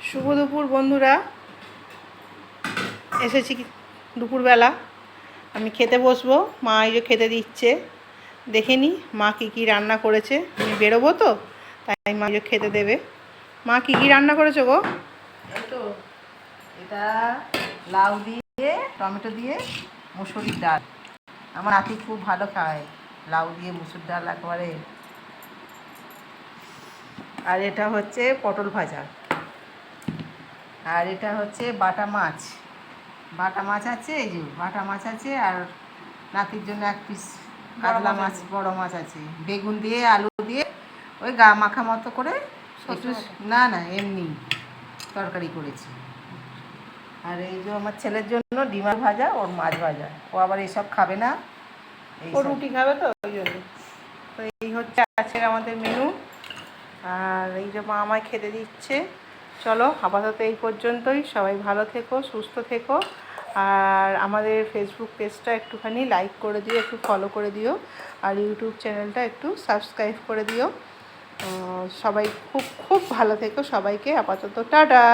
শুভ দুপুর বন্ধুরা, এসেছি দুপুরবেলা। আমি খেতে বসবো, মা এই যে খেতে দিচ্ছে। দেখে নি মা কী কী রান্না করেছে। আমি বেরোবো তো, তাই মা যে খেতে দেবে। মা কী কী রান্না করেছো গো? এই তো এটা লাউ দিয়ে টমেটো দিয়ে মুসুরির ডাল। আমার নাতি খুব ভালো খায় লাউ দিয়ে মুসুর ডাল একবারে। আর এটা হচ্ছে পটল ভাজা। আর এটা হচ্ছে বাটা মাছ। বাটা মাছ আছে, এই যে বাটা মাছ আছে। আর নাতির জন্য এক পিস কাতলা মাছ, বড় মাছ আছে। বেগুন দিয়ে আলু দিয়ে ওই গা মাখা মতো করে একটু, না না এমনি তরকারি করেছি। আর এই যে আমার ছেলের জন্য ডিমার ভাজা, ওর মাছ ভাজা। ও আবার এসব খাবে না, ও রুটি খাবে তো, ওই জন্য। তো এই হচ্ছে আজকের আমাদের মেনু। আর এই যে মা আমায় খেতে দিচ্ছে। চলো আপাতত এই পর্যন্তই। সবাই ভালো থেকো, সুস্থ থেকো। আর আমাদের ফেসবুক পেজটা একটুখানি লাইক করে দিও, একটু ফলো করে দিও। আর ইউটিউব চ্যানেলটা একটু সাবস্ক্রাইব করে দিও। সবাই খুব খুব ভালো থেকো। সবাইকে আপাতত টাটা।